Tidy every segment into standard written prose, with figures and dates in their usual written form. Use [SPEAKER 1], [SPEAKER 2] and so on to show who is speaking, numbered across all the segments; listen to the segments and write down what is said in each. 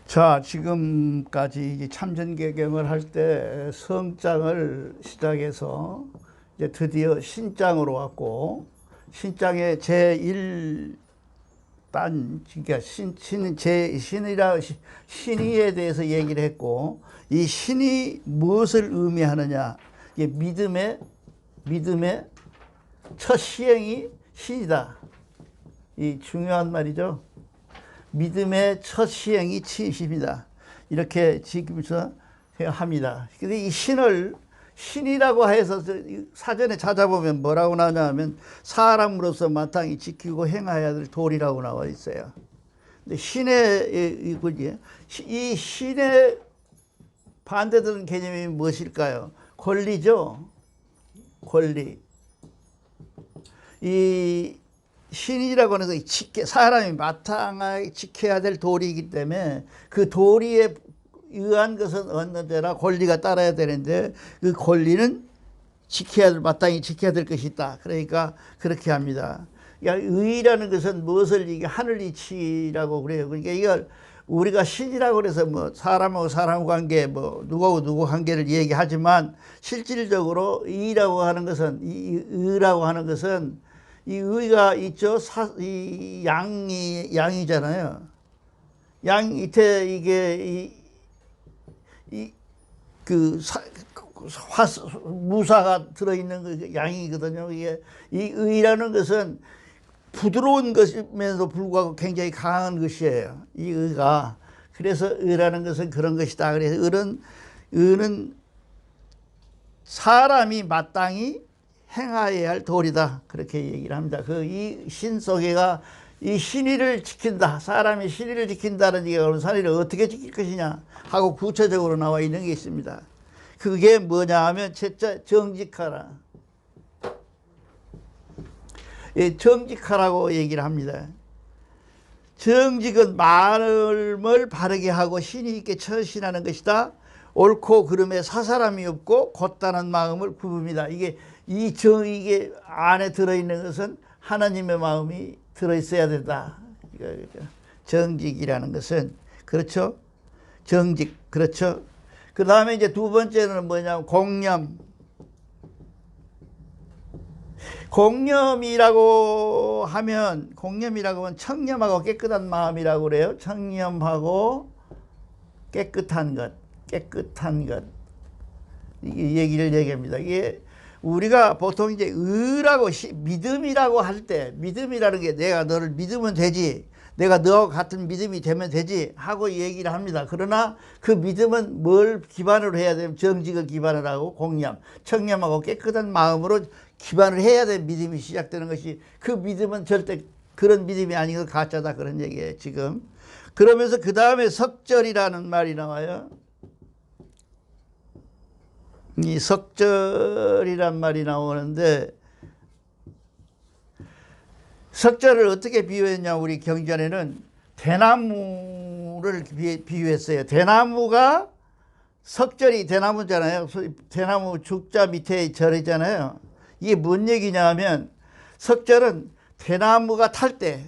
[SPEAKER 1] 자, 지금까지 이제 참전개경을 할 때 성장을 시작해서 이제 드디어 신장으로 왔고, 신장의 제1단, 그러니까 신의에 대해서 얘기를 했고, 이 신이 무엇을 의미하느냐? 이게 믿음의 첫 시행이 신이다. 이 중요한 말이죠. 믿음의 첫 시행이 신이다. 이렇게 지금서 합니다. 근데 이 신이라고 해서 사전에 찾아보면 뭐라고 나오냐면 사람으로서 마땅히 지키고 행해야 될 도리라고 나와 있어요. 근데 이 신의 반대되는 개념이 무엇일까요? 권리죠. 권리. 이 신이라고 하는 것은 사람이 마땅하게 지켜야 될 도리이기 때문에 그 도리에 의한 것은 어느 데나 권리가 따라야 되는데 그 권리는 마땅히 지켜야 될 것이 있다. 그러니까 그렇게 합니다. 그러니까 의라는 것은 무엇을 이게 하늘 이치라고 그래요. 그러니까 이걸 우리가 신이라고 그래서 뭐 사람하고 사람 관계, 뭐 누구하고 누구 관계를 얘기하지만 실질적으로 의라고 하는 것은 이 의라고 하는 것은 이 의가 있죠. 이 양이잖아요. 양 밑에 이게 무사가 들어있는 그 양이거든요. 이게 이 의라는 것은 부드러운 것임에도 불구하고 굉장히 강한 것이에요. 이 의가. 그래서 의라는 것은 그런 것이다. 그래서 의는 사람이 마땅히 행하여야 할 도리다. 그렇게 얘기를 합니다. 이 신 속에가 이 신의를 지킨다. 사람이 신의를 지킨다는 얘기가 신의를 어떻게 지킬 것이냐 하고 구체적으로 나와 있는 게 있습니다. 그게 뭐냐 하면 정직하라. 정직하라고 얘기를 합니다. 정직은 마음을 바르게 하고 신의 있게 처신하는 것이다. 옳고 그름에 사사람이 없고 곧다는 마음을 굽습니다. 이게 안에 들어있는 것은 하나님의 마음이 들어있어야 된다. 정직이라는 것은, 그렇죠? 정직, 그렇죠? 그 다음에 이제 두 번째는 뭐냐면 공념이라고 하면 청렴하고 깨끗한 마음이라고 그래요. 청렴하고 깨끗한 것. 이 얘기를 얘기합니다. 이게 우리가 보통 이제 믿음이라고 할 때, 믿음이라는 게 내가 너를 믿으면 되지, 내가 너와 같은 믿음이 되면 되지 하고 얘기를 합니다. 그러나 그 믿음은 뭘 기반으로 해야 되면 정직을 기반으로 하고 청렴하고 깨끗한 마음으로 기반을 해야 되는 믿음이 시작되는 것이, 그 믿음은 절대 그런 믿음이 아니고 가짜다, 그런 얘기예요 지금. 그러면서 그 다음에 석절이라는 말이 나와요. 이 석절이란 말이 나오는데, 석절을 어떻게 비유했냐, 우리 경전에는 대나무를 비유했어요. 대나무가, 석절이 대나무잖아요. 대나무 죽자 밑에 절이잖아요. 이게 뭔 얘기냐 하면, 석절은 대나무가 탈 때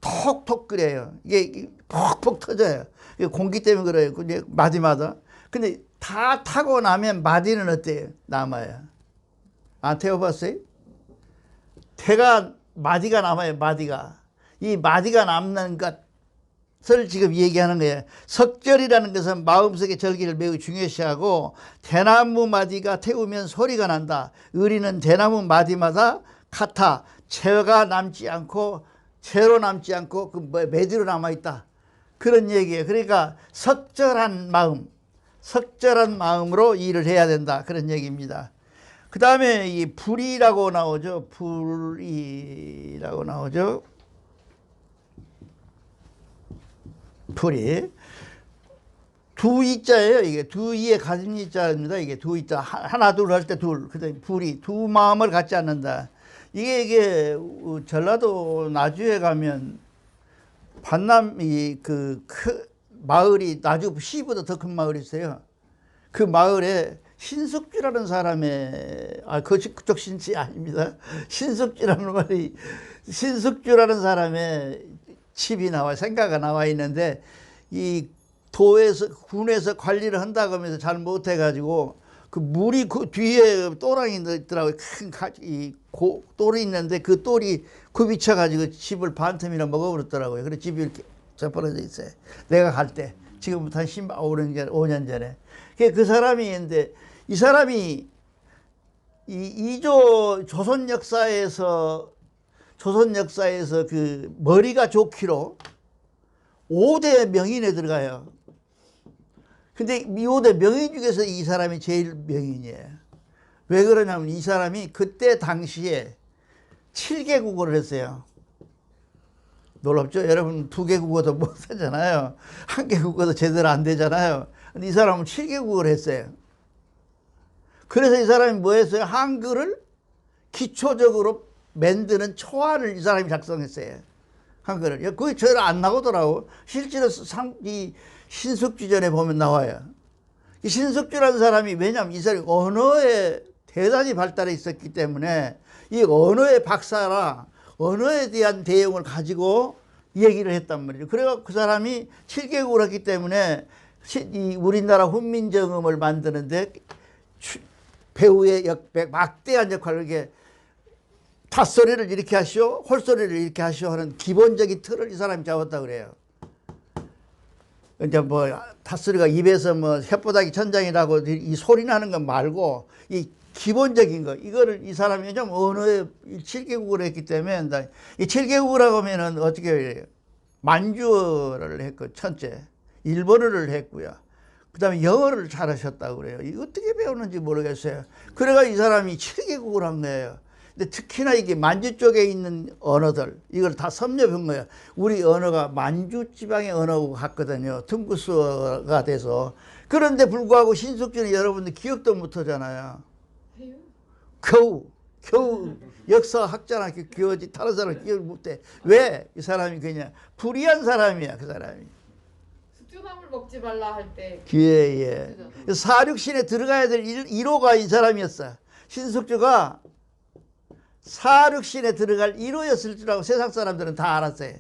[SPEAKER 1] 톡톡 끓여요. 이게 퍽퍽 터져요. 공기 때문에 그래요. 마디마다. 근데 다 타고 나면 마디는 어때요? 남아요. 안 태워봤어요? 마디가 남아요. 이 마디가 남는 것을 지금 얘기하는 거예요. 석절이라는 것은 마음속의 절기를 매우 중요시하고, 대나무 마디가 태우면 소리가 난다. 의리는 대나무 마디마다 같아 채로 남지 않고 매디로 남아있다. 그런 얘기예요. 그러니까 석절한 마음으로 일을 해야 된다. 그런 얘기입니다. 그 다음에 이 불의라고 나오죠. 불의. 두 이자예요. 이게 두 이에 가진 이자입니다. 이게 두 이자. 하나, 둘 할 때 둘. 그 다음에 불의. 두 마음을 갖지 않는다. 이게 전라도 나주에 가면 반남이 마을이 나주 시보다 더 큰 마을이 있어요. 그 마을에 신석주라는 사람의, 그쪽 신씨 아닙니다. 신석주라는 사람의 칩이 생가가 나와 있는데, 이 도에서 군에서 관리를 한다고 하면서 잘 못해가지고 그 물이 그 뒤에 또랑이 있더라고요. 큰 똘이 있는데 그 똘이 굽이쳐가지고 집을 반틈이나 먹어버렸더라고요. 그래서 집이 이렇게 접어져 있어요. 내가 갈 때. 지금부터 한 5년 전에. 그 사람이 있는데 이 사람이 이조 조선 역사에서 그 머리가 좋기로 5대 명인에 들어가요. 근데 이 5대 명인 중에서 이 사람이 제일 명인이에요. 왜 그러냐면 이 사람이 그때 당시에 7개 국어를 했어요. 놀랍죠? 여러분 2개 국어도 못 하잖아요. 1개 국어도 제대로 안 되잖아요. 근데 이 사람은 7개 국어를 했어요. 그래서 이 사람이 뭐 했어요? 한글을 기초적으로 만드는 초안을 이 사람이 작성했어요. 한글을. 그게 잘 안 나오더라고. 실제로 이 신석주전에 보면 나와요. 이 신석주라는 사람이 왜냐하면 이 사람이 언어에 대단히 발달해 있었기 때문에 이 언어의 박사라 언어에 대한 대용을 가지고 얘기를 했단 말이죠. 그래서 그 사람이 7개국을 했기 때문에 이 우리나라 훈민정음을 만드는데 배우의 막대한 역할을 이렇게 닷소리를 이렇게 하시오, 홀소리를 이렇게 하시오 하는 기본적인 틀을 이 사람이 잡았다 그래요. 이제 뭐 닷소리가 입에서 뭐 혓바닥이 천장이라고 이 소리 나는 것 말고 이 기본적인 거 이거를 이 사람이 좀 언어에 7개국을 했기 때문에 이 7개국이라고 하면은 어떻게 해요? 만주어를 했고 첫째, 일본어를 했고요. 그다음에 영어를 잘하셨다고 그래요. 이거 어떻게 배우는지 모르겠어요. 그래가 이 사람이 7개국을 한 거예요. 근데 특히나 이게 만주 쪽에 있는 언어들 이걸 다 섭렵한 거예요. 우리 언어가 만주 지방의 언어가 같거든요. 퉁구스어가 돼서. 그런데 불구하고 신석주는 여러분들 기억도 못 하잖아요. 겨우 역사학자나 기어지 다른 사람 기억 못해. 왜? 이 사람이 그냥 불의한 사람이야. 그 사람이.
[SPEAKER 2] 숙주나물 먹지 말라 할 때.
[SPEAKER 1] 예. 사륙신에 들어가야 될 1호가 이 사람이었어. 신석주가 사륙신에 들어갈 1호였을 줄 알고 세상 사람들은 다 알았어요.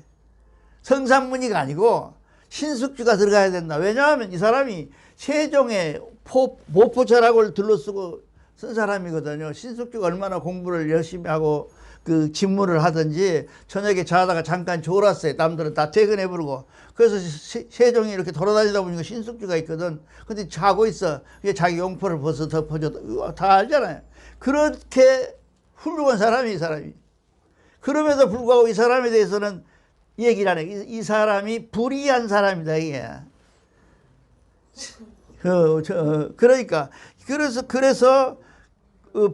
[SPEAKER 1] 성산문의가 아니고 신석주가 들어가야 된다. 왜냐하면 이 사람이 세종의 모포철학을 둘러쓰고 쓴 사람이거든요. 신석주가 얼마나 공부를 열심히 하고 그 집무를 하든지 저녁에 자다가 잠깐 졸았어요. 남들은 다 퇴근해버리고. 그래서 세종이 이렇게 돌아다니다 보니까 신석주가 있거든. 근데 자고 있어. 자기 용포를 벗어 덮어줘. 다 알잖아요. 그렇게 훌륭한 사람이 이 사람이. 그럼에도 불구하고 이 사람에 대해서는 얘기를 안 해. 이 사람이 불의한 사람이다 이게. 그러니까 그래서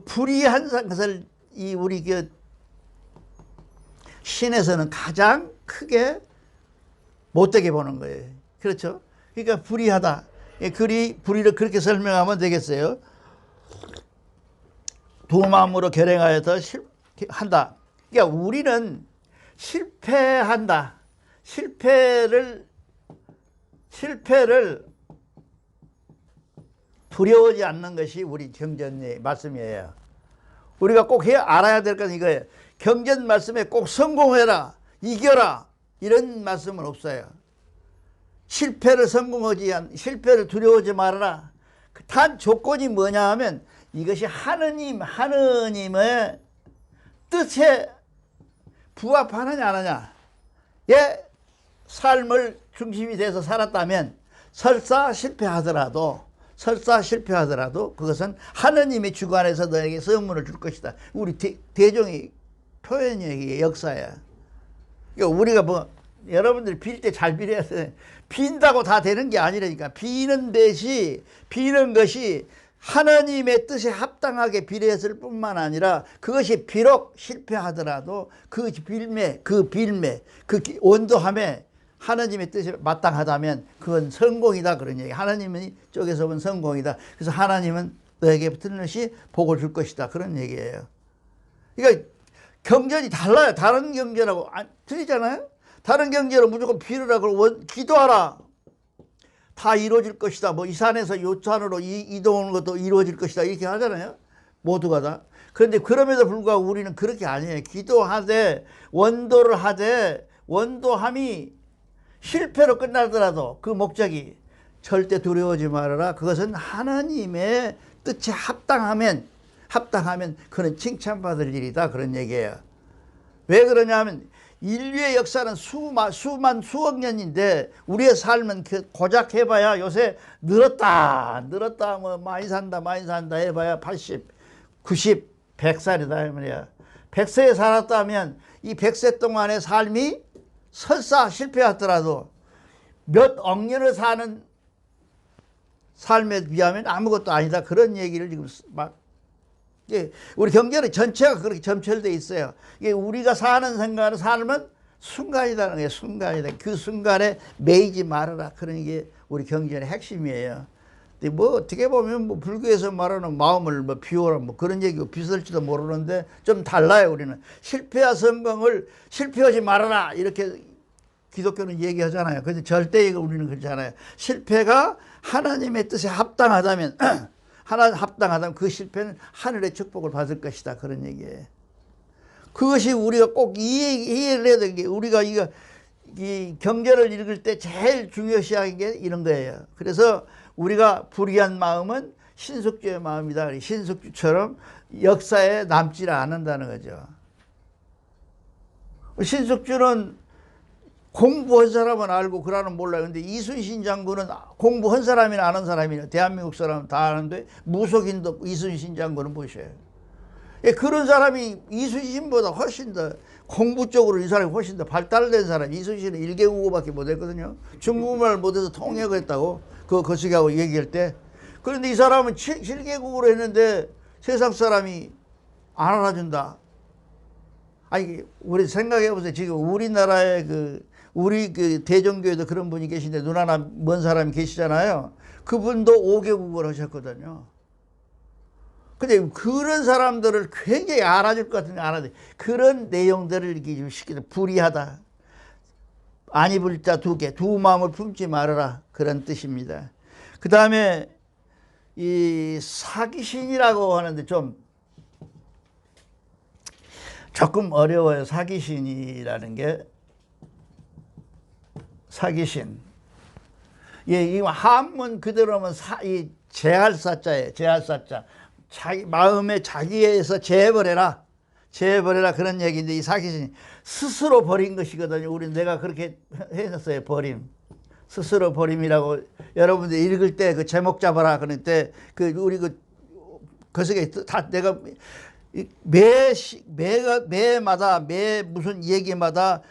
[SPEAKER 1] 불의한 것을 이 우리 그 신에서는 가장 크게 못되게 보는 거예요. 그렇죠? 그러니까 불의하다. 불의를 그렇게 설명하면 되겠어요. 두 마음으로 결행하여서 한다. 그러니까 우리는 실패한다. 실패를 두려워하지 않는 것이 우리 경전의 말씀이에요. 우리가 꼭 알아야 될 것은 이거예요. 경전 말씀에 꼭 성공해라, 이겨라 이런 말씀은 없어요. 실패를 실패를 두려워하지 말아라. 단 조건이 뭐냐 하면 이것이 하느님의 뜻에 부합하느냐 안 하냐. 예, 삶을 중심이 돼서 살았다면 설사 실패하더라도 그것은 하느님의 주관에서 너에게 선물을 줄 것이다. 우리 대종의 표현이 역사야. 그러니까 우리가 뭐 여러분들이 빌 때 잘 빌어야 돼. 빈다고 다 되는 게 아니라니까. 비는 것이 하나님의 뜻에 합당하게 비례했을 뿐만 아니라 그것이 비록 실패하더라도 그 빌매, 그 원도함에 하나님의 뜻에 마땅하다면 그건 성공이다 그런 얘기. 하나님의 쪽에서 본 성공이다. 그래서 하나님은 너에게 틀림없이 복을 줄 것이다 그런 얘기예요. 그러니까 경전이 달라요. 다른 경전하고 틀리잖아요. 다른 경전은 무조건 빌으라 기도하라. 다 이루어질 것이다. 뭐 이 산에서 요 산으로 이동하는 것도 이루어질 것이다. 이렇게 하잖아요. 모두가 다. 그런데 그럼에도 불구하고 우리는 그렇게 아니에요. 기도하되 원도를 하되 원도함이 실패로 끝나더라도 그 목적이 절대 두려워하지 말아라. 그것은 하나님의 뜻에 합당하면 그는 칭찬받을 일이다. 그런 얘기예요. 왜 그러냐면 인류의 역사는 수억 년인데 우리의 삶은 고작 해봐야 요새 늘었다 뭐 많이 산다 해봐야 80, 90, 100살이다 말이야. 100세에 살았다면 이 100세 동안의 삶이 설사 실패하더라도 몇 억 년을 사는 삶에 비하면 아무것도 아니다. 그런 얘기를 지금 막 우리 경제는 전체가 그렇게 점철되어 있어요. 이게 우리가 사는 삶은 순간이라는 거예요. 순간이다. 그 순간에 매이지 말아라. 그런 게 우리 경제의 핵심이에요. 근데 뭐 어떻게 보면 뭐 불교에서 말하는 마음을 뭐 비워라 뭐 그런 얘기가 비슷할지도 모르는데 좀 달라요. 우리는 실패와 성공을 실패하지 말아라 이렇게 기독교는 얘기하잖아요. 근데 절대 우리는 그렇잖아요. 실패가 하나님의 뜻에 합당하다면 그 실패는 하늘의 축복을 받을 것이다. 그런 얘기예요. 그것이 우리가 꼭 이해를 해야 되는 게 우리가 이 경제를 읽을 때 제일 중요시하는 게 이런 거예요. 그래서 우리가 불의한 마음은 신숙주의 마음이다. 신숙주처럼 역사에 남지 않는다는 거죠. 신숙주는 공부한 사람은 알고 그라는 몰라요. 근데 이순신 장군은 공부한 사람이나 아는 사람이나 대한민국 사람은 다 아는데 무속인도 이순신 장군은 보셔요. 그런 사람이 이순신보다 훨씬 더 공부 쪽으로 이 사람이 훨씬 더 발달된 사람. 이순신은 1개국어밖에 못했거든요. 중국말 못해서 통역했다고 그 거시기하고 얘기할 때. 그런데 이 사람은 7개국어로 했는데 세상 사람이 안 알아준다. 아니 우리 생각해 보세요. 지금 우리나라의 우리 대종교에도 그런 분이 계신데 눈 하나 먼 사람이 계시잖아요. 그분도 5개국어를 하셨거든요. 근데 그런 사람들을 굉장히 알아줄 것 같은데 안 알아줘. 그런 내용들을 이렇게 시키는 불의하다. 안 입을 자 두 개, 두 마음을 품지 말아라. 그런 뜻입니다. 그 다음에 이 사기신이라고 하는데 조금 어려워요. 사기신이라는 게. 사기신. 예, 이 한문 그대로면 이 제할사자예요. 제할사자. 마음에 자기에서 제해버려라. 제해버려라. 그런 얘기인데 이 사기신 스스로 버린 것이거든요. 우리는 내가 그렇게 해놨어요. 버림. 스스로 버림이라고 여러분들 읽을 때 그 제목 잡아라. 그럴 때 우리 거기에 다 내가 매마다 매 무슨 얘기마다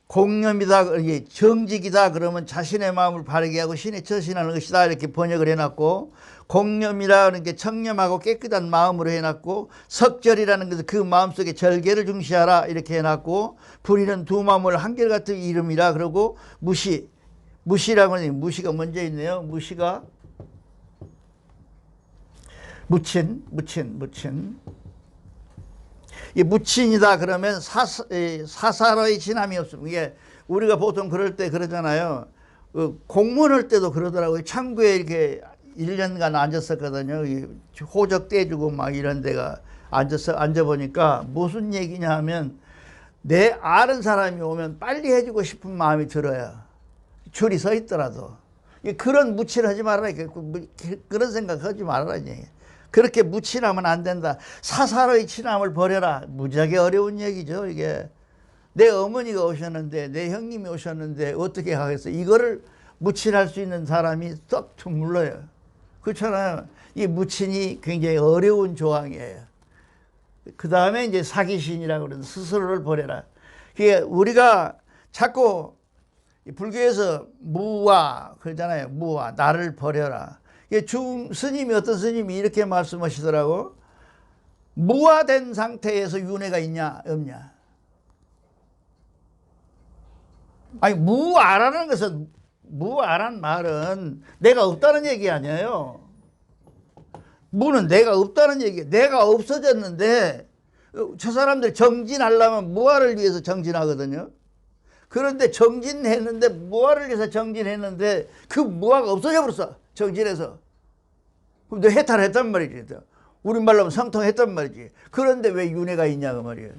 [SPEAKER 1] 공념이다, 정직이다 그러면 자신의 마음을 바르게 하고 신에 처신하는 것이다 이렇게 번역을 해놨고, 공념이라는 게 청렴하고 깨끗한 마음으로 해놨고, 석절이라는 것은 그 마음속에 절개를 중시하라 이렇게 해놨고, 불의는 두 마음을 한결같은 이름이라 그러고, 무시라고 하는 무시가 먼저 있네요. 무시가 무친. 이 무친이다 그러면 사사로이 진함이 없습니다. 이게 우리가 보통 그럴 때 그러잖아요. 공무원할 때도 그러더라고요. 창구에 이렇게 1년간 앉았었거든요. 호적 떼주고 막 이런 데가 앉아보니까 무슨 얘기냐 하면 내 아는 사람이 오면 빨리 해주고 싶은 마음이 들어요. 줄이 서 있더라도. 그런 무치를 하지 말아라. 그런 생각 하지 말아라. 그렇게 무친하면 안 된다. 사사로이 친함을 버려라. 무지하게 어려운 얘기죠. 이게 내 어머니가 오셨는데 내 형님이 오셨는데 어떻게 하겠어. 이거를 무친할 수 있는 사람이 썩 드물러요. 그렇잖아요. 이 무친이 굉장히 어려운 조항이에요. 그 다음에 이제 사기신이라고 그러는 스스로를 버려라. 그게 우리가 자꾸 불교에서 무와 그러잖아요. 무와 나를 버려라. 스님이 어떤 스님이 이렇게 말씀하시더라고. 무화된 상태에서 윤회가 있냐 없냐. 아니 무아라는 것은 무아란 말은 내가 없다는 얘기 아니에요. 무는 내가 없다는 얘기예요. 내가 없어졌는데 저 사람들 정진하려면 무아를 위해서 정진하거든요. 그런데 정진했는데 무아를 위해서 정진했는데 그 무아가 없어져 버렸어. 정진해서. 그럼 너 해탈했단 말이지. 우리말로 하면 성통했단 말이지. 그런데 왜 윤회가 있냐고 말이에요.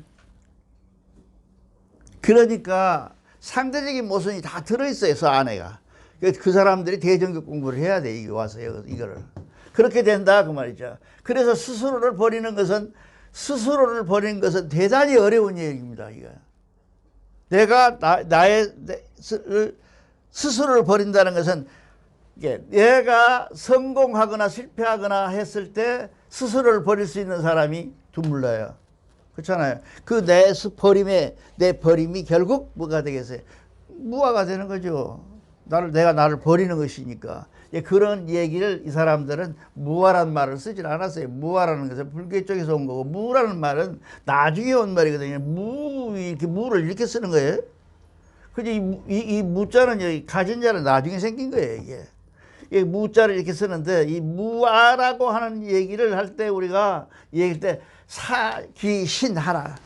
[SPEAKER 1] 그러니까 상대적인 모순이 다 들어있어요. 그 안에가. 그 사람들이 대전교 공부를 해야 돼. 이게 와서 이거를. 그렇게 된다 그 말이죠. 그래서 스스로를 버리는 것은 대단히 어려운 얘기입니다. 이거. 내가 나의 스스로를 버린다는 것은 이게 내가 성공하거나 실패하거나 했을 때 스스로를 버릴 수 있는 사람이 드물러요. 그렇잖아요. 그 내 버림이 결국 뭐가 되겠어요? 무화가 되는 거죠. 내가 나를 버리는 것이니까. 그런 얘기를 이 사람들은 무화라는 말을 쓰질 않았어요. 무화라는 것은 불교 쪽에서 온 거고, 무라는 말은 나중에 온 말이거든요. 무를 이렇게 쓰는 거예요. 그지? 이 무자는 여기 가진 자는 나중에 생긴 거예요, 이게. 이 무자를 이렇게 쓰는데, 이 무아라고 하는 얘기를 할 때 우리가 얘기할 때 사귀신하라.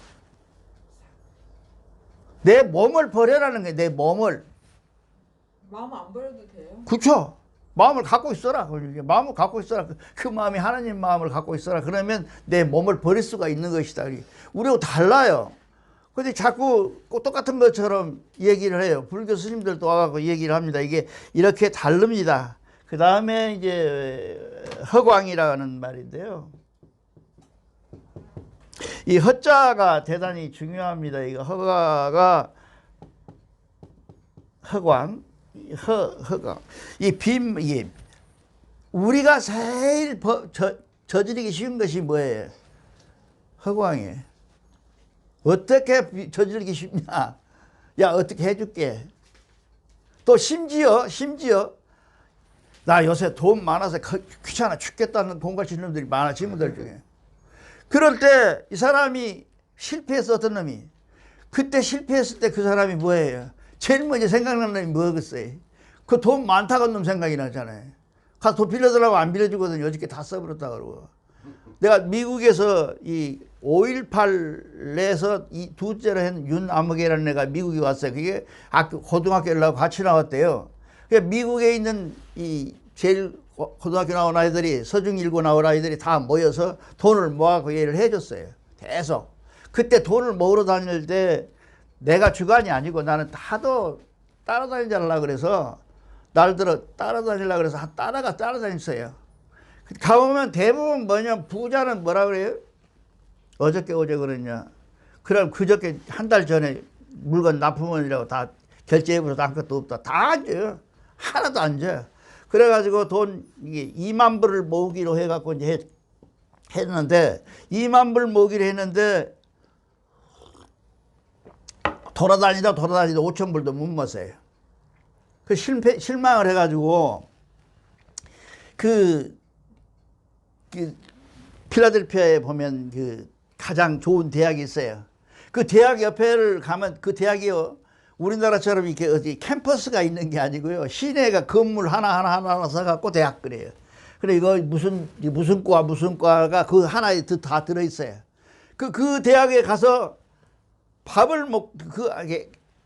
[SPEAKER 1] 내 몸을 버려라는 거예요, 내 몸을.
[SPEAKER 2] 마음 안 버려도 돼요?
[SPEAKER 1] 그쵸? 마음을 갖고 있어라. 마음을 갖고 있어라. 그 마음이 하나님 마음을 갖고 있어라. 그러면 내 몸을 버릴 수가 있는 것이다. 우리하고 달라요. 근데 자꾸 똑같은 것처럼 얘기를 해요. 불교 스님들도 와갖고 얘기를 합니다. 이게 이렇게 다릅니다. 그 다음에 이제 허광이라는 말인데요. 이 허자가 대단히 중요합니다. 이거 허광. 이게 우리가 제일 저지르기 쉬운 것이 뭐예요? 허광이에요. 어떻게 저지르기 쉽냐? 야, 어떻게 해줄게. 또 심지어 나 요새 돈 많아서 귀찮아 죽겠다는 돈 가진 놈들이 많아, 친구들 중에. 그럴 때 이 사람이 실패했어. 어떤 놈이 그때 실패했을 때 그 사람이 뭐예요? 제일 먼저 생각나는 놈이 뭐겠어요? 그 돈 많다고 놈 생각이 나잖아요. 가서 돈 빌려달라고 안 빌려주거든요. 어저께 다 써버렸다 그러고. 내가 미국에서 이 5.18에서 이 둘째로 한 윤아무개라는 애가 미국에 왔어요. 그게 고등학교를 나고 같이 나왔대요. 미국에 있는 이 제일 고등학교 나온 아이들이, 서중 일고 나온 아이들이 다 모여서 돈을 모아서 얘를 해줬어요. 계속. 그때 돈을 모으러 다닐 때 내가 주관이 아니고 나는 하도 따라다니려고 그래서 날들어 따라다니려고 그래서 따라다녔어요. 가보면 대부분 뭐냐, 부자는 뭐라 그래요? 어제 그랬냐. 그럼 그저께 한 달 전에 물건 납품원이라고 다 결제해버려서 한 것도 없다. 다 앉아요. 하나도 안 줘. 그래가지고 돈 이게 2만 불을 모으기로 해갖고 이제 했는데 2만 불 모으기로 했는데 돌아다니다 5천 불도 못 모았어요. 그 실망을 해가지고 그 필라델피아에 보면 그 가장 좋은 대학이 있어요. 그 대학 옆에를 가면 그 대학이요. 우리나라처럼 이렇게 어디 캠퍼스가 있는 게 아니고요. 시내가 건물 하나 써갖고 대학 그래요. 그래 이거 무슨 과가 그 하나에 다 들어있어요. 그 대학에 가서 밥을 그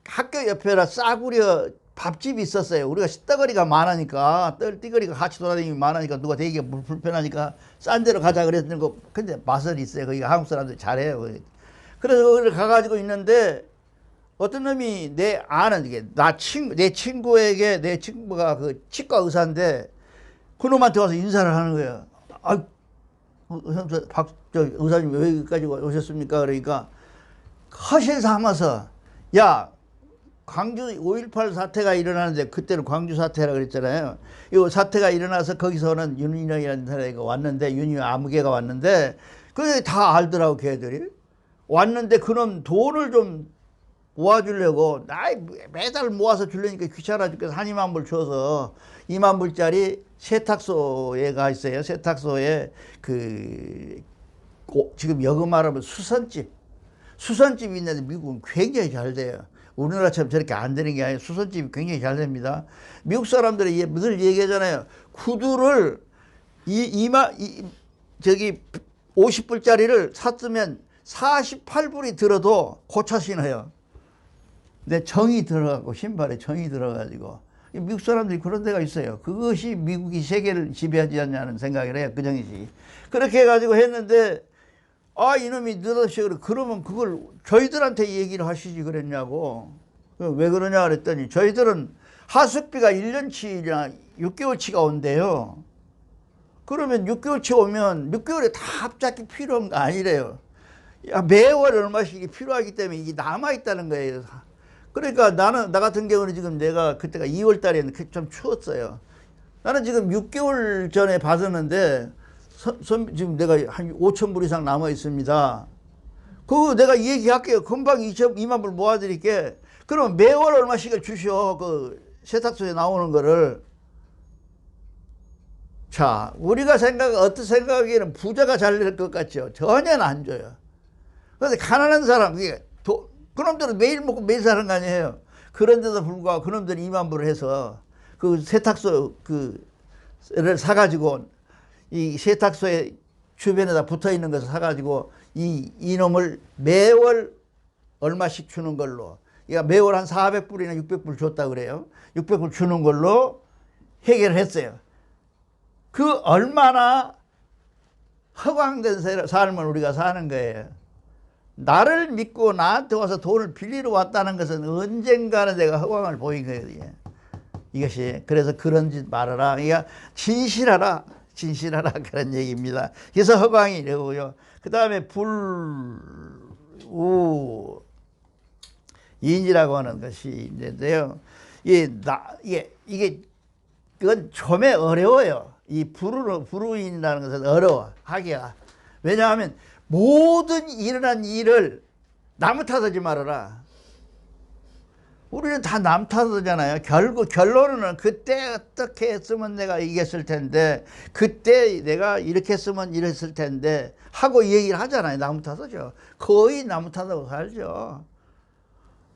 [SPEAKER 1] 학교 옆에라 싸구려 밥집이 있었어요. 우리가 쇳덩어리가 많으니까, 띠거리가 같이 돌아다니면 많으니까 누가 되게 불편하니까 싼 데로 가자 그랬는 거. 근데 맛은 있어요. 거기가 한국 사람들이 잘해요. 그래서 거기를 가가지고 있는데 어떤 놈이 내 친구가 그 치과 의사인데 그 놈한테 와서 인사를 하는 거예요. 의사님 왜 여기까지 오셨습니까? 그러니까 허실 삼아서, 야, 광주 5.18 사태가 일어나는데, 그때는 광주 사태라 그랬잖아요. 이 사태가 일어나서 거기서는 윤인영이라는 사람이 왔는데, 윤아무개가 왔는데, 그게 다 알더라고, 걔들이. 왔는데 그놈 돈을 좀 모아주려고, 매달 모아서 주려니까 귀찮아 죽겠어. 한 2만 불 줘서 2만 불짜리 세탁소에 가 있어요. 세탁소에 지금 여기 말하면 수선집이 있는데 미국은 굉장히 잘 돼요. 우리나라처럼 저렇게 안 되는 게 아니라 수선집이 굉장히 잘 됩니다. 미국 사람들이 늘 얘기하잖아요. 구두를 50불짜리를 샀으면 48불이 들어도 고쳐 신어요. 근데 정이 들어가고, 신발에 정이 들어가지고. 미국 사람들이 그런 데가 있어요. 그것이 미국이 세계를 지배하지 않냐는 생각을 해요. 그 정이지. 그렇게 해가지고 했는데, 이놈이 느닷없이 그러면 그걸 저희들한테 얘기를 하시지 그랬냐고. 왜 그러냐 그랬더니, 저희들은 하숙비가 1년치나 6개월치가 온대요. 그러면 6개월치 오면 6개월에 다 합작이 필요한 거 아니래요. 매월 얼마씩 필요하기 때문에 이게 남아있다는 거예요. 그러니까 나 같은 경우는 지금 내가 그때가 2월 달에는 좀 추웠어요. 나는 지금 6개월 전에 받았는데 지금 내가 한 5천 불 이상 남아 있습니다. 그거 내가 얘기할게요. 금방 2만 불 모아드릴게. 그럼 매월 얼마씩을 주셔. 그 세탁소에 나오는 거를. 자, 우리가 어떤 생각에는 부자가 잘 될 것 같죠. 전혀 안 줘요. 그런데 가난한 사람, 그놈들은 매일 먹고 매일 사는 거 아니에요. 그런데도 불구하고 그놈들이 2만 불을 해서 그 세탁소 를 사가지고 이 세탁소에 주변에다 붙어 있는 것을 사가지고 이놈을 매월 얼마씩 주는 걸로. 그러니까 매월 한 400불이나 600불 줬다 그래요. 600불 주는 걸로 해결을 했어요. 그 얼마나 허황된 삶을 우리가 사는 거예요. 나를 믿고 나한테 와서 돈을 빌리러 왔다는 것은 언젠가는 내가 허황을 보인 거예요. 이것이. 그래서 그런 짓 말아라. 그러니까 진실하라 그런 얘기입니다. 그래서 허황이 되고요. 그 다음에 인이라고 하는 것이 있는데요. 그건 좀에 어려워요. 이 불우인이라는 것은 어려워 하기가. 왜냐하면 모든 일어난 일을 남 탓하지 말아라. 우리는 다 남 탓하잖아요. 결론은 그때 어떻게 했으면 내가 이겼을 텐데, 그때 내가 이렇게 했으면 이랬을 텐데 하고 얘기를 하잖아요. 남 탓하죠. 거의 남 탓하고 살죠.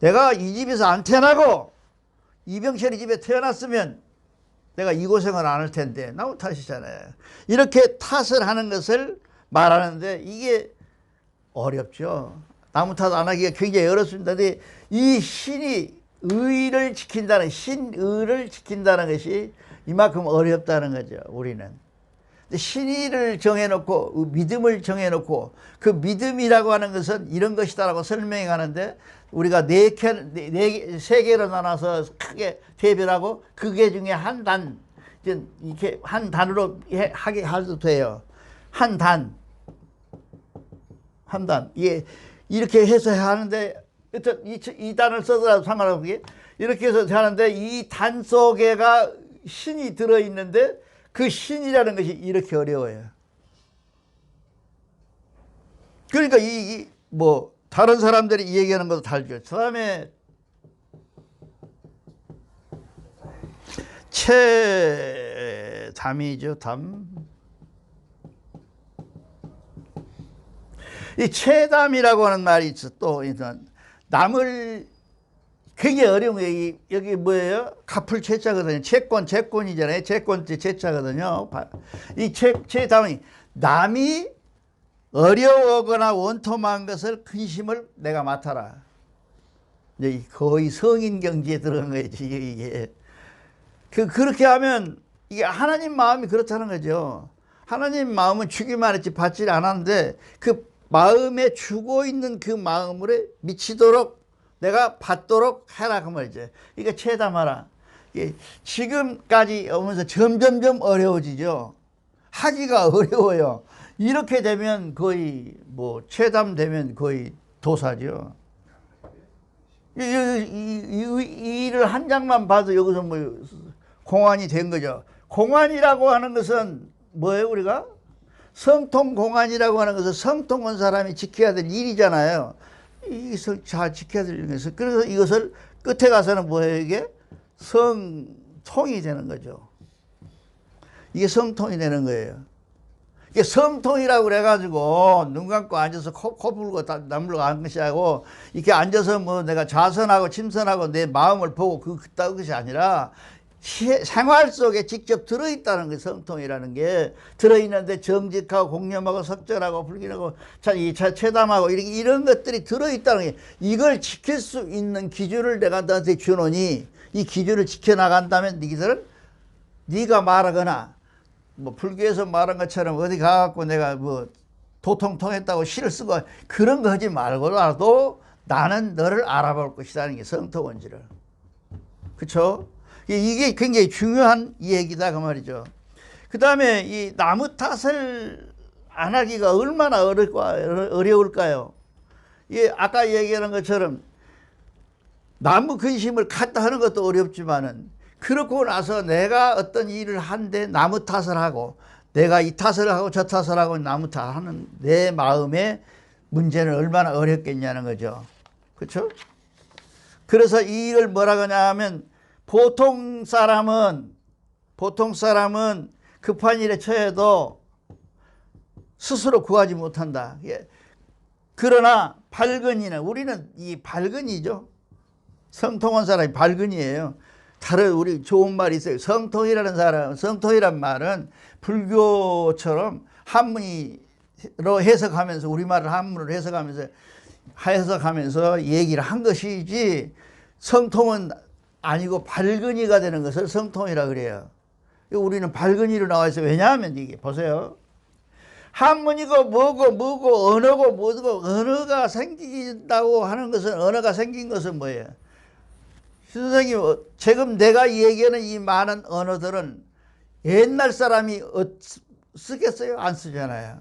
[SPEAKER 1] 내가 이 집에서 안 태어나고 이병철이 집에 태어났으면 내가 이 고생을 안 할 텐데, 남 탓이잖아요. 이렇게 탓을 하는 것을 말하는데 이게 어렵죠. 남 탓 안 하기가 굉장히 어렵습니다. 근데 이 신이 의를 신의를 지킨다는 것이 이만큼 어렵다는 거죠, 우리는. 신의를 정해놓고, 믿음을 정해놓고, 그 믿음이라고 하는 것은 이런 것이다라고 설명해 가는데, 우리가 세 개로 나눠서 크게 대별하고, 그 개 중에 한 단, 이렇게 한 단으로 하게 해도 돼요. 한 단. 이렇게 해서 하는데, 이 단을 써더라도 상관없게 이렇게 해서 하는데, 이 단 속에가 신이 들어있는데 그 신이라는 것이 이렇게 어려워요. 그러니까 다른 사람들이 얘기하는 것도 다르죠. 그 다음에 체담이죠. 담. 이 체담이라고 하는 말이 있어. 또 남을 굉장히 어려운 게 여기 뭐예요? 갚을 채자거든요. 채권이잖아요. 채권 채자거든요. 이 체담이 남이 어려워거나 원통한 것을 근심을 내가 맡아라. 거의 성인 경지에 들어간 거지 이게. 그렇게 하면 이게 하나님 마음이 그렇다는 거죠. 하나님 마음은 주기만 했지 받지 않았는데 그 마음에 주고 있는 그 마음을 미치도록 내가 받도록 해라 그 말이죠. 그러니까 체담하라. 지금까지 오면서 점점점 어려워지죠. 하기가 어려워요. 이렇게 되면 거의 체담되면 거의 도사죠. 이 일을 한 장만 봐도 여기서 공안이 된 거죠. 공안이라고 하는 것은 뭐예요, 우리가? 성통공안이라고 하는 것은 성통한 사람이 지켜야 될 일이잖아요. 이것을 잘 지켜야 될 일이면서, 그래서 이것을 끝에 가서는 뭐예요, 이게? 성통이 되는 거죠. 이게 성통이 되는 거예요. 이게 성통이라고 그래가지고 눈 감고 앉아서 코 불고 남물고 하는 것이 아니고, 이렇게 앉아서 내가 좌선하고 침선하고 내 마음을 보고 그따위 것이 아니라 생활 속에 직접 들어있다는 게 성통이라는 게 들어있는데, 정직하고 공념하고 석절하고 불균하고 체담하고 이런 것들이 들어있다는 게, 이걸 지킬 수 있는 기준을 내가 너한테 주노니 이 기준을 지켜나간다면 너희들은 네가 말하거나 불교에서 말한 것처럼 어디 가갖고 내가 도통 통했다고 시를 쓰고 그런 거 하지 말고라도 나는 너를 알아볼 것이라는 게 성통원지를. 그쵸? 이게 굉장히 중요한 얘기다 그 말이죠. 그 다음에 이 나무 탓을 안 하기가 얼마나 어려울까요? 아까 얘기하는 것처럼 나무 근심을 갖다 하는 것도 어렵지만은 그렇고 나서 내가 어떤 일을 한데 나무 탓을 하고 내가 이 탓을 하고 저 탓을 하고 나무 탓하는 내 마음의 문제는 얼마나 어렵겠냐는 거죠. 그렇죠? 그래서 이걸 뭐라고 하냐면 보통 사람은 급한 일에 처해도 스스로 구하지 못한다. 그러나 발근이는 우리는 이 발근이죠. 성통한 사람이 발근이에요. 다른 우리 좋은 말이 있어요. 성통이란 말은 불교처럼 한문으로 해석하면서 우리말을 한문으로 해석하면서 얘기를 한 것이지 성통은 아니고 발근이가 되는 것을 성통이라 그래요. 우리는 발근이로 나와 있어요. 왜냐하면 이게 보세요. 한문이고 뭐고 언어고 뭐고 언어가 생긴다고 하는 것은 언어가 생긴 것은 뭐예요? 선생님, 지금 내가 얘기하는 이 많은 언어들은 옛날 사람이 쓰겠어요? 안 쓰잖아요.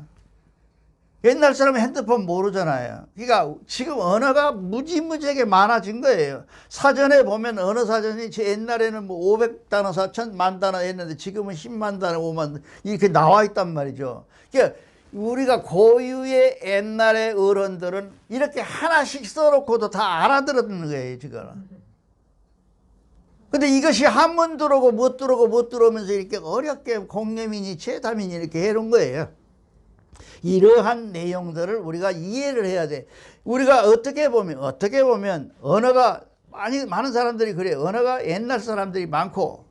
[SPEAKER 1] 옛날 사람은 핸드폰 모르잖아요. 그러니까 지금 언어가 무지무지하게 많아진 거예요. 사전에 보면 언어 사전이 옛날에는 뭐 500단어, 4,000만 단어 했는데 지금은 10만 단어, 5만 단어 이렇게 나와 있단 말이죠. 그러니까 우리가 고유의 옛날의 어른들은 이렇게 하나씩 써놓고도 다 알아들었는 거예요, 지금. 근데 이것이 한문 들어오고 못 들어오면서 이렇게 어렵게 공념이니 최담이니 이렇게 해놓은 거예요. 이러한 내용들을 우리가 이해를 해야 돼. 우리가 어떻게 보면 언어가 많은 사람들이 그래요. 언어가 옛날 사람들이 많고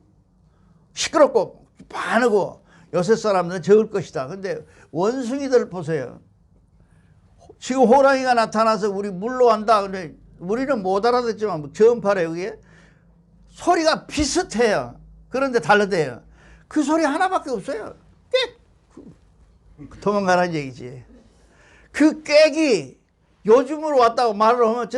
[SPEAKER 1] 시끄럽고 많고 요새 사람들은 적을 것이다. 근데 원숭이들 보세요. 지금 호랑이가 나타나서 우리 물러간다. 근데 우리는 못 알아듣지만 저음파래 그게 소리가 비슷해요. 그런데 다르대요. 그 소리 하나밖에 없어요. 도망가라는 얘기지. 그 꽥이 요즘으로 왔다고 말을 하면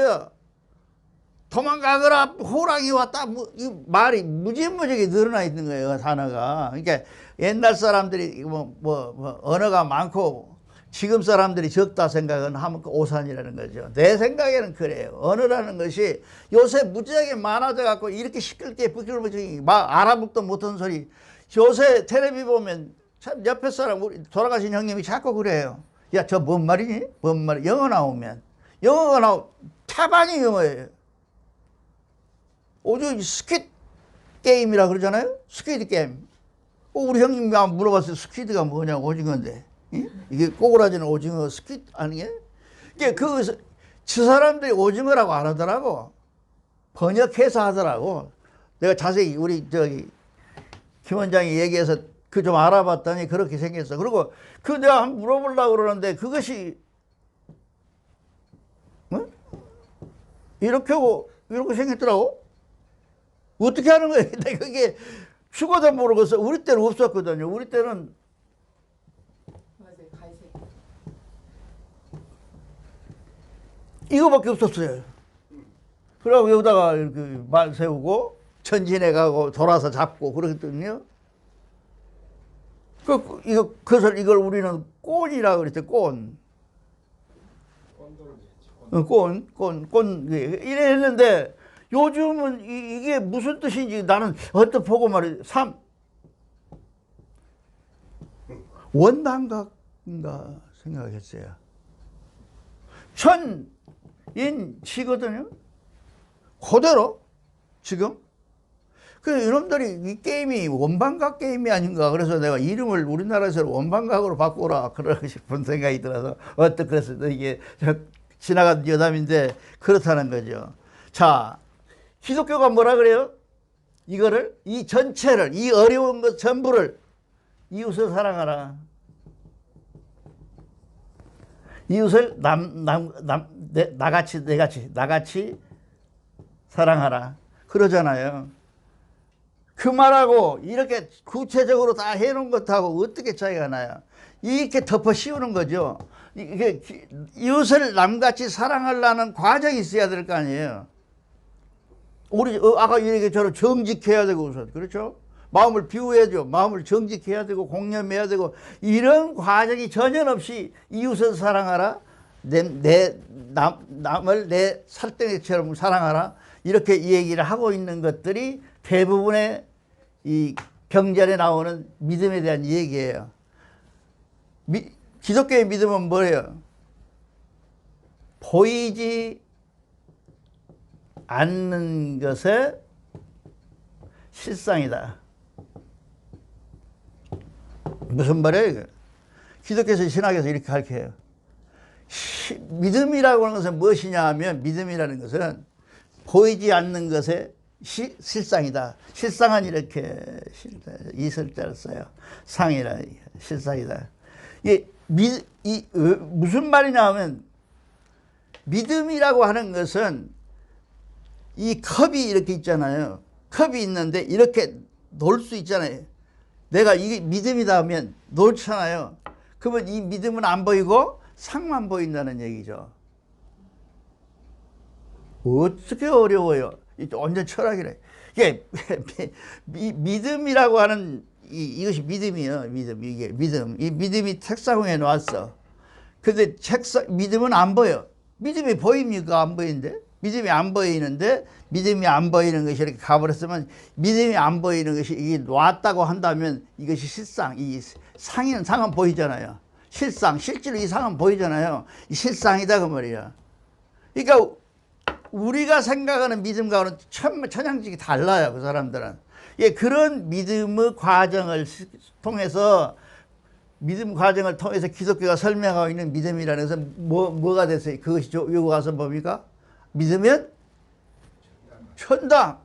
[SPEAKER 1] 도망가거라 호랑이 왔다 이 말이 무지무지하게 늘어나 있는 거예요. 단어가. 그러니까 옛날 사람들이 언어가 많고 지금 사람들이 적다 생각은 하면 그 오산이라는 거죠. 내 생각에는 그래요. 언어라는 것이 요새 무지하게 많아져 갖고 이렇게 시끄럽게 부끄럽게 막 알아듣도 못하는 소리. 요새 텔레비 보면 참 옆에 사람 우리 돌아가신 형님이 자꾸 그래요. 야, 저 뭔 말이니? 뭔 말? 영어가 나오면 태반이 영어예요. 오죽 스퀴드 게임이라 그러잖아요. 스퀴드 게임. 우리 형님이 한번 물어봤어요. 스퀴드가 뭐냐고 오징어인데. 이게 꼬그라지는 오징어 스퀴드 아니에요? 저 사람들이 오징어라고 안 하더라고. 번역해서 하더라고. 내가 자세히 우리 김 원장이 얘기해서 그 좀 알아봤더니 그렇게 생겼어. 그리고 내가 한번 물어보려고 그러는데 그것이 이렇게 하고 이렇게 생겼더라고. 어떻게 하는 거예요? 근데 그게 죽어도 모르겠어. 우리 때는 없었거든요. 우리 때는
[SPEAKER 2] 맞아요. 갈색.
[SPEAKER 1] 이거밖에 없었어요. 그러고 여기다가 이렇게 말 세우고 전진해 가고 돌아서 잡고 그러거든요. 이걸 우리는 꼰이라고 그랬죠. 꼰. 이래 했는데 요즘은 이게 무슨 뜻인지 나는 어떤 보고 말이죠. 원단각인가 생각했어요. 천인치거든요. 그대로 지금. 그래서 이놈들이 이 게임이 원반각 게임이 아닌가. 그래서 내가 이름을 우리나라에서 원반각으로 바꾸라 그러고 싶은 생각이 들어서 그래서 이게 지나간 여담인데 그렇다는 거죠. 자, 기독교가 뭐라 그래요? 이 전체를, 이 어려운 것 전부를 이웃을 사랑하라. 이웃을 나같이 사랑하라. 그러잖아요. 그 말하고 이렇게 구체적으로 다 해놓은 것하고 어떻게 차이가 나요? 이렇게 덮어 씌우는 거죠. 이웃을 남같이 사랑하려는 과정이 있어야 될 거 아니에요. 우리 아까 얘기처럼 정직해야 되고 우선 그렇죠? 마음을 비워야죠. 마음을 정직해야 되고 공념해야 되고 이런 과정이 전혀 없이 이웃을 사랑하라. 남을 내 살덩이처럼 사랑하라. 이렇게 얘기를 하고 있는 것들이 대부분의 이 경전에 나오는 믿음에 대한 얘기예요. 기독교의 믿음은 뭐예요? 보이지 않는 것의 실상이다. 무슨 말이에요? 이거? 기독교에서 신학에서 이렇게 가르쳐요. 믿음이라고 하는 것은 무엇이냐 하면 믿음이라는 것은 보이지 않는 것의 실상이다. 실상은 이렇게 이설자를 써요. 상이라 실상이다. 이게 무슨 말이냐 하면 믿음이라고 하는 것은 이 컵이 이렇게 있잖아요. 컵이 있는데 이렇게 놓을 수 있잖아요. 내가 이게 믿음이다 하면 놓잖아요. 그러면 이 믿음은 안 보이고 상만 보인다는 얘기죠. 어떻게 어려워요? 완전 철학이래. 이게 믿음이라고 하는 이것이 믿음이에요. 이게 믿음. 이 믿음이 책상 위에 놨어. 근데 믿음은 안 보여. 믿음이 보입니까? 안 보이는데? 믿음이 안 보이는데 믿음이 안 보이는 것이 이렇게 가버렸으면 믿음이 안 보이는 것이 이게 놨다고 한다면 이것이 실상, 이 상은 보이잖아요. 실제로 이 상은 보이잖아요. 이 실상이다 그 말이야. 그러니까 우리가 생각하는 믿음과는 천양직이 달라요. 그 사람들은. 예, 그런 믿음의 과정을 통해서 기독교가 설명하고 있는 믿음이라는 것은 뭐가 됐어요? 그것이 요구가서 뭡니까? 믿으면 천당,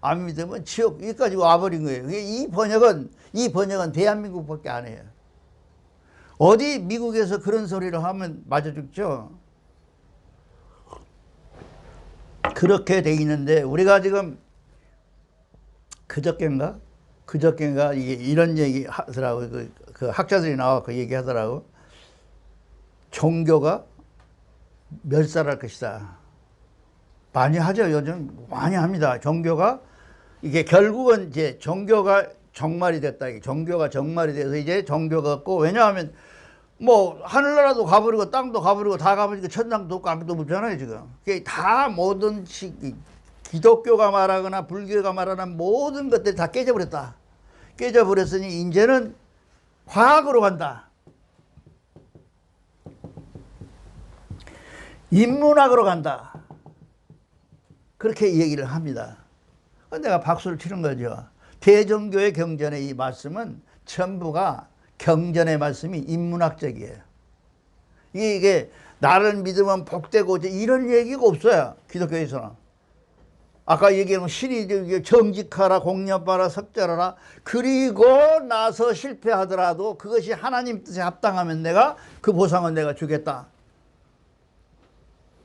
[SPEAKER 1] 안 믿으면 지옥. 여기까지 와버린 거예요. 이 번역은 대한민국밖에 안 해요. 어디 미국에서 그런 소리를 하면 맞아 죽죠. 그렇게 돼 있는데 우리가 지금 그저께인가 이런 얘기 하더라고. 그 학자들이 나와 그 얘기 하더라고. 종교가 멸살할 것이다. 많이 하죠. 요즘 많이 합니다. 종교가 이게 결국은 이제 종교가 정말이 됐다. 종교가 정말이 돼서 이제 종교가 없고, 왜냐하면 뭐 하늘나라도 가버리고 땅도 가버리고 다 가버리고 천당도 없고 아무도 없잖아요 지금. 그게 다 모든 기독교가 말하거나 불교가 말하는 모든 것들이 다 깨져버렸다. 깨져버렸으니 이제는 과학으로 간다. 인문학으로 간다. 그렇게 얘기를 합니다. 내가 박수를 치는 거죠. 대종교의 경전의 이 말씀은 전부가 경전의 말씀이 인문학적이에요. 이게 나를 믿으면 복되고 이런 얘기가 없어요. 기독교에서는. 아까 얘기한 신이 정직하라, 공념하라, 석절하라. 그리고 나서 실패하더라도 그것이 하나님 뜻에 합당하면 내가 그 보상은 내가 주겠다.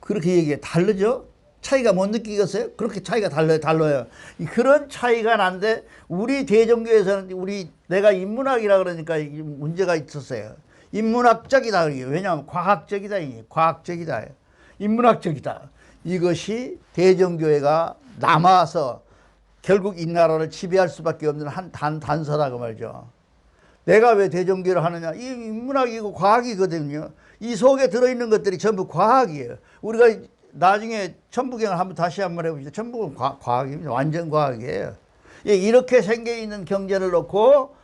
[SPEAKER 1] 그렇게 얘기해. 다르죠? 차이가 못 느끼겠어요? 그렇게 차이가 달라요. 그런 차이가 난데 우리 대종교에서는 내가 인문학이라 그러니까 문제가 있었어요. 인문학적이다. 왜냐하면 과학적이다. 과학적이다. 인문학적이다. 이것이 대종교회가 남아서 결국 이 나라를 지배할 수밖에 없는 한 단서라고 말이죠. 내가 왜 대종교를 하느냐? 이 인문학이고 과학이거든요. 이 속에 들어있는 것들이 전부 과학이에요. 우리가 나중에 천부경을 다시 한번 해봅시다. 천부경은 과학입니다. 완전 과학이에요. 이렇게 생겨있는 경전을 놓고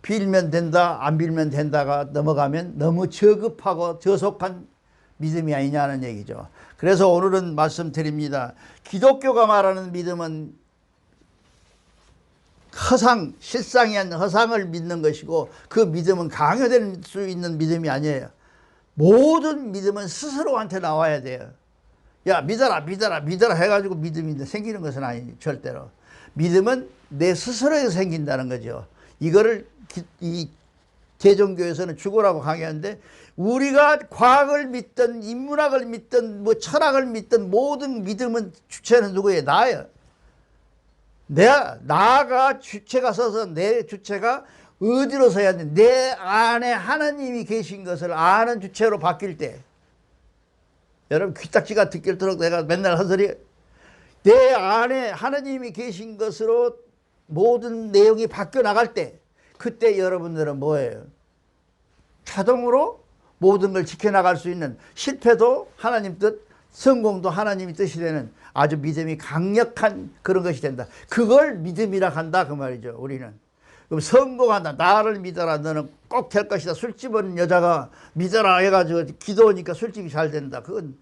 [SPEAKER 1] 빌면 된다, 안 빌면 된다가 넘어가면 너무 저급하고 저속한 믿음이 아니냐는 얘기죠. 그래서 오늘은 말씀드립니다. 기독교가 말하는 믿음은 허상, 실상이 아닌 허상을 믿는 것이고, 그 믿음은 강요될 수 있는 믿음이 아니에요. 모든 믿음은 스스로한테 나와야 돼요. 야, 믿어라 해가지고 믿음이 생기는 것은 아니죠. 절대로. 믿음은 내 스스로에서 생긴다는 거죠. 이거를 이 대종교에서는 죽으라고 강요하는데, 우리가 과학을 믿든 인문학을 믿든 뭐 철학을 믿든 모든 믿음은 주체는 누구예요? 나예요. 나가 주체가 서서 내 주체가 어디로 서야 돼? 내 안에 하나님이 계신 것을 아는 주체로 바뀔 때. 여러분 귀딱지가 듣길도록 내가 맨날 한 소리, 내 안에 하나님이 계신 것으로 모든 내용이 바뀌어 나갈 때 그때 여러분들은 뭐예요? 자동으로 모든 걸 지켜나갈 수 있는, 실패도 하나님 뜻, 성공도 하나님이 뜻이 되는 아주 믿음이 강력한 그런 것이 된다. 그걸 믿음이라 한다 그 말이죠. 우리는. 그럼 성공한다. 나를 믿어라. 너는 꼭 될 것이다. 술집 하는 여자가 믿어라 해가지고 기도하니까 술집이 잘 된다. 그건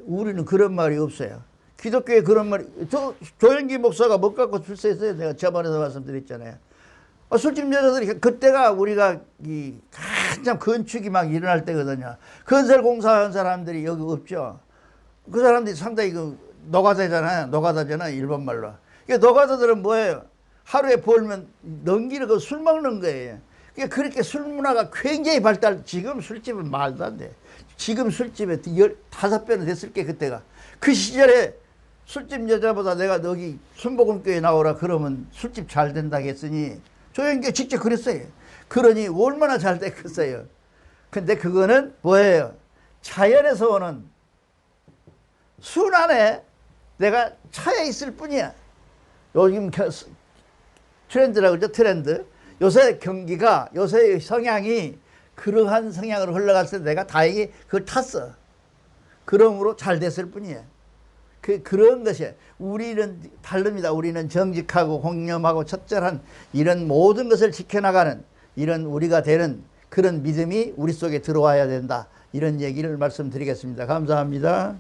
[SPEAKER 1] 우리는 그런 말이 없어요. 기독교에 그런 말이, 조영기 목사가 못 갖고 출세했어요. 내가 저번에도 말씀드렸잖아요. 술집 여자들이, 그때가 우리가 이 한참 건축이 막 일어날 때거든요. 건설 공사하는 사람들이 여기 없죠. 그 사람들이 상당히 그 노가다잖아요. 노가다잖아, 일본말로. 그러니까 노가다들은 뭐예요? 하루에 벌면 넘기는 거 술 먹는 거예요. 그러니까 그렇게 술 문화가 굉장히 발달, 지금 술집은 말도 안 돼. 지금 술집에 15배는 됐을 게 그때가. 그 시절에 술집 여자보다 내가 너기 순복음교회 나오라 그러면 술집 잘 된다고 했으니 조영기가 직접 그랬어요. 그러니 얼마나 잘 됐겠어요. 근데 그거는 뭐예요? 자연에서 오는 순환에 내가 차에 있을 뿐이야. 요즘 트렌드라고 그러죠. 트렌드. 요새 경기가, 요새 성향이 그러한 성향으로 흘러갔을 때 내가 다행히 그걸 탔어. 그러므로 잘 됐을 뿐이야. 그런 것이, 우리는 다릅니다. 우리는 정직하고 공념하고 첫절한 이런 모든 것을 지켜나가는 이런 우리가 되는 그런 믿음이 우리 속에 들어와야 된다. 이런 얘기를 말씀드리겠습니다. 감사합니다.